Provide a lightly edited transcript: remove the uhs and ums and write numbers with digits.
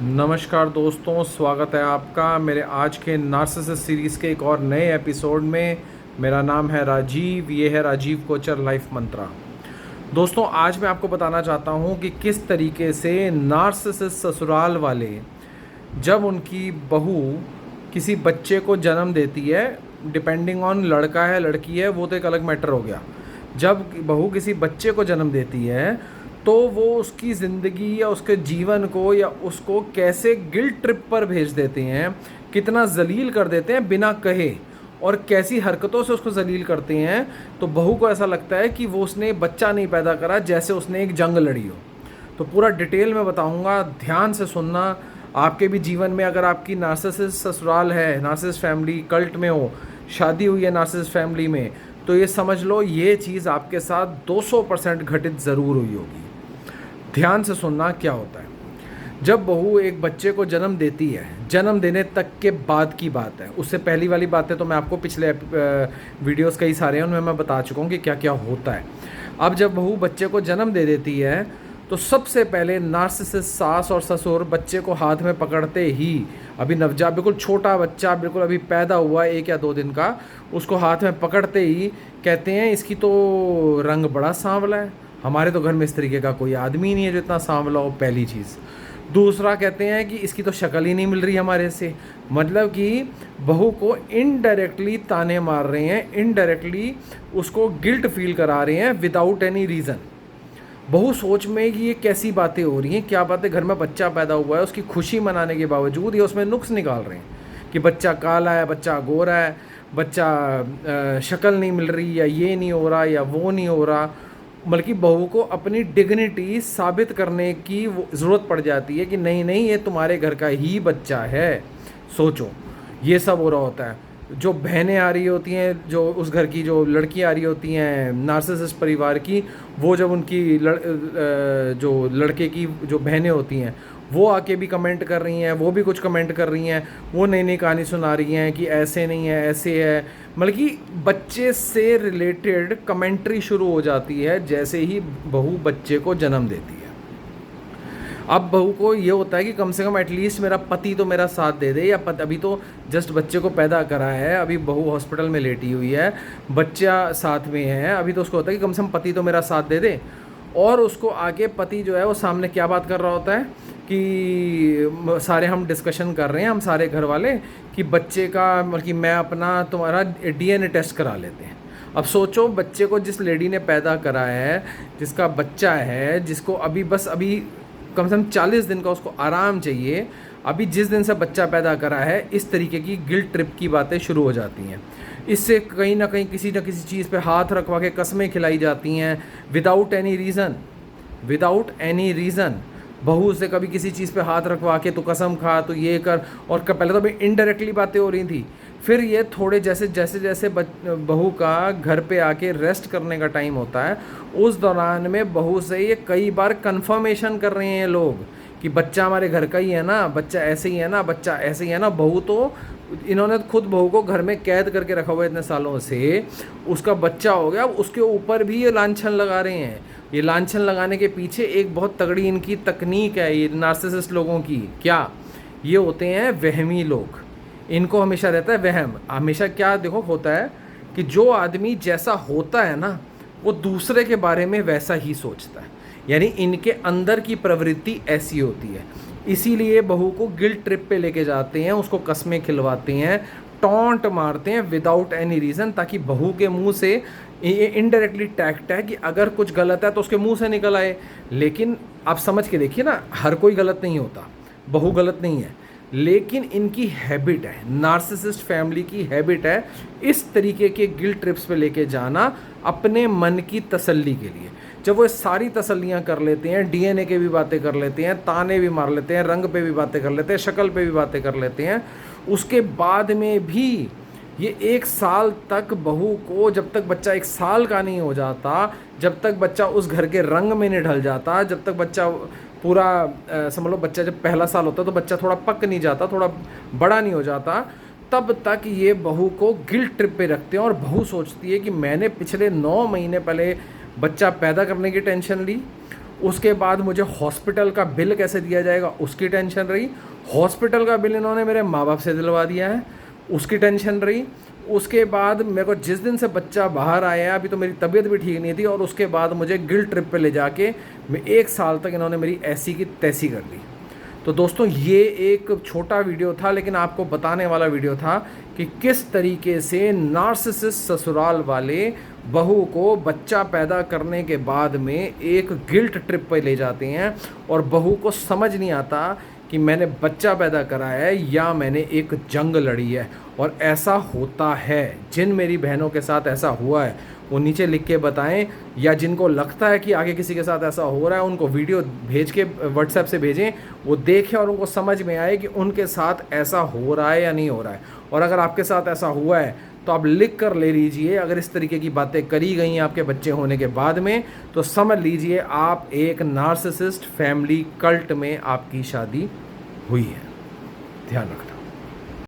नमस्कार दोस्तों, स्वागत है आपका मेरे आज के नार्सिसिस्ट सीरीज़ के एक और नए एपिसोड में। मेरा नाम है राजीव, ये है राजीव कोचर लाइफ मंत्रा। दोस्तों, आज मैं आपको बताना चाहता हूँ कि किस तरीके से नार्सिसिस्ट ससुराल वाले जब उनकी बहू किसी बच्चे को जन्म देती है, डिपेंडिंग ऑन लड़का है लड़की है वो तो एक अलग मैटर हो गया। जब बहू किसी बच्चे को जन्म देती है तो वो उसकी ज़िंदगी या उसके जीवन को या उसको कैसे गिल्ट ट्रिप पर भेज देते हैं, कितना जलील कर देते हैं बिना कहे, और कैसी हरकतों से उसको जलील करते हैं। तो बहू को ऐसा लगता है कि वो उसने बच्चा नहीं पैदा करा, जैसे उसने एक जंग लड़ी हो। तो पूरा डिटेल में बताऊंगा, ध्यान से सुनना। आपके भी जीवन में अगर आपकी नार्सिसिस्ट ससुराल है, नार्सिसिस्ट फैमिली कल्ट में हो, शादी हुई है नार्सिसिस्ट फैमिली में, तो ये समझ लो ये चीज़ आपके साथ 200% घटित ज़रूर हुई होगी। ध्यान से सुनना क्या होता है। जब बहू एक बच्चे को जन्म देती है, जन्म देने तक के बाद की बात है, उससे पहली वाली बातें तो मैं आपको पिछले वीडियोस कई सारे हैं उनमें मैं बता चुका हूँ कि क्या क्या होता है। अब जब बहू बच्चे को जन्म दे देती है तो सबसे पहले नार्सिसिस्ट सास और ससुर बच्चे को हाथ में पकड़ते ही, अभी नवजात बिल्कुल छोटा बच्चा बिल्कुल अभी पैदा हुआ 1 या 2 दिन का, उसको हाथ में पकड़ते ही कहते हैं इसकी तो रंग बड़ा सांवला है, हमारे तो घर में इस तरीके का कोई आदमी नहीं है जो इतना सांवला हो। पहली चीज़। दूसरा, कहते हैं कि इसकी तो शक्ल ही नहीं मिल रही हमारे से। मतलब कि बहू को इनडायरेक्टली ताने मार रहे हैं, इनडायरेक्टली उसको गिल्ट फील करा रहे हैं विदाउट एनी रीज़न। बहू सोच में कि ये कैसी बातें हो रही हैं, क्या बातें, घर में बच्चा पैदा हुआ है, उसकी खुशी मनाने के बावजूद ये उसमें नुक्स निकाल रहे हैं कि बच्चा काला है, बच्चा गोरा है, बच्चा शक्ल नहीं मिल रही, या ये नहीं हो रहा या वो नहीं हो रहा। बल्कि बहू को अपनी डिग्निटी साबित करने की ज़रूरत पड़ जाती है कि नहीं नहीं ये तुम्हारे घर का ही बच्चा है। सोचो, ये सब हो रहा होता है। जो बहनें आ रही होती हैं, जो उस घर की जो लड़की आ रही होती हैं नार्सिसिस्ट परिवार की, वो जब उनकी जो लड़के की जो बहनें होती हैं वो आके भी कमेंट कर रही हैं, वो भी कुछ कमेंट कर रही हैं, वो नई नई कहानी सुना रही हैं कि ऐसे नहीं है ऐसे है। मतलब कि बच्चे से रिलेटेड कमेंट्री शुरू हो जाती है जैसे ही बहू बच्चे को जन्म देती है। अब बहू को ये होता है कि कम से कम एटलीस्ट मेरा पति तो मेरा साथ दे दे, या अभी तो जस्ट बच्चे को पैदा करा है, अभी बहू हॉस्पिटल में लेटी हुई है, बच्चा साथ में है, अभी तो उसको होता है कि कम से कम पति तो मेरा साथ दे दे। और उसको आगे पति जो है वो सामने क्या बात कर रहा होता है कि सारे हम डिस्कशन कर रहे हैं, हम सारे घर वाले, कि बच्चे का मतलब कि मैं अपना तुम्हारा डीएनए टेस्ट करा लेते हैं। अब सोचो, बच्चे को जिस लेडी ने पैदा करा है, जिसका बच्चा है, जिसको अभी बस अभी कम से कम 40 दिन का उसको आराम चाहिए, अभी जिस दिन से बच्चा पैदा करा है, इस तरीके की गिल्ट ट्रिप की बातें शुरू हो जाती हैं। इससे कहीं ना कहीं किसी न किसी चीज़ पे हाथ रखवा के कस्में खिलाई जाती हैं without any reason, without any reason. बहू से कभी किसी चीज़ पे हाथ रखवा के तो कसम खा, तो ये कर, और पहले तो अभी इनडायरेक्टली बातें हो रही थी, फिर ये थोड़े जैसे जैसे जैसे बहू का घर पे आके रेस्ट करने का टाइम होता है, उस दौरान में बहू से ये कई बार कन्फर्मेशन कर रहे हैं लोग कि बच्चा हमारे घर का ही है ना, बच्चा ऐसे ही है ना, बच्चा ऐसे ही है ना। बहू तो, इन्होंने खुद बहू को घर में कैद करके रखा हुआ है इतने सालों से, उसका बच्चा हो गया, उसके ऊपर भी ये लांछन लगा रहे हैं। ये लांछन लगाने के पीछे एक बहुत तगड़ी इनकी तकनीक है ये नार्सिसिस्ट लोगों की। क्या? ये होते हैं वहमी लोग। इनको हमेशा रहता है वहम। हमेशा क्या देखो होता है कि जो आदमी जैसा होता है ना, वो दूसरे के बारे में वैसा ही सोचता है। यानी इनके अंदर की प्रवृत्ति ऐसी होती है। इसीलिए बहू को गिल्ट ट्रिप पे लेके जाते हैं, उसको कस्में खिलवाते हैं, टॉन्ट मारते हैं विदाउट एनी रीज़न, ताकि बहू के मुंह से ये इनडायरेक्टली टैक्ट है कि अगर कुछ गलत है तो उसके मुंह से निकल आए। लेकिन आप समझ के देखिए ना, हर कोई गलत नहीं होता, बहू गलत नहीं है, लेकिन इनकी हैबिट है, नार्सिसिस्ट फैमिली की हैबिट है इस तरीके के गिल्ट ट्रिप्स पे लेके जाना अपने मन की तसल्ली के लिए। जब वो सारी तसल्लियाँ कर लेते हैं, डीएनए के भी बातें कर लेते हैं, ताने भी मार लेते हैं, रंग पे भी बातें कर लेते हैं, शक्ल पे भी बातें कर लेते हैं, उसके बाद में भी ये 1 साल तक बहू को, जब तक बच्चा 1 साल का नहीं हो जाता, जब तक बच्चा उस घर के रंग में नहीं ढल जाता, जब तक बच्चा पूरा समझ लो, बच्चा जब पहला साल होता है तो बच्चा थोड़ा पक नहीं जाता, थोड़ा बड़ा नहीं हो जाता, तब तक ये बहू को गिल्ट ट्रिप पे रखते हैं। और बहू सोचती है कि मैंने पिछले 9 महीने पहले बच्चा पैदा करने की टेंशन ली, उसके बाद मुझे हॉस्पिटल का बिल कैसे दिया जाएगा उसकी टेंशन रही। हॉस्पिटल का बिल इन्होंने मेरे माँ बाप से दिलवा दिया है, उसकी टेंशन रही। उसके बाद मेरे को जिस दिन से बच्चा बाहर आया, अभी तो मेरी तबीयत भी ठीक नहीं थी, और उसके बाद मुझे गिल्ट ट्रिप पे ले जाके 1 साल तक इन्होंने मेरी ऐसी की तैसी कर दी। तो दोस्तों ये एक छोटा वीडियो था, लेकिन आपको बताने वाला वीडियो था कि किस तरीके से नार्सिसिस्ट ससुराल वाले बहू को बच्चा पैदा करने के बाद में एक गिल्ट ट्रिप पे ले जाते हैं, और बहू को समझ नहीं आता कि मैंने बच्चा पैदा करा है या मैंने एक जंग लड़ी है। और ऐसा होता है, जिन मेरी बहनों के साथ ऐसा हुआ है वो नीचे लिख के बताएं, या जिनको लगता है कि आगे किसी के साथ ऐसा हो रहा है उनको वीडियो भेज के व्हाट्सएप से भेजें, वो देखें और उनको समझ में आए कि उनके साथ ऐसा हो रहा है या नहीं हो रहा है। और अगर आपके साथ ऐसा हुआ है तो आप लिख कर ले लीजिए। अगर इस तरीके की बातें करी गई हैं आपके बच्चे होने के बाद में, तो समझ लीजिए आप एक नार्सिसिस्ट फैमिली कल्ट में आपकी शादी हुई है। ध्यान रखना।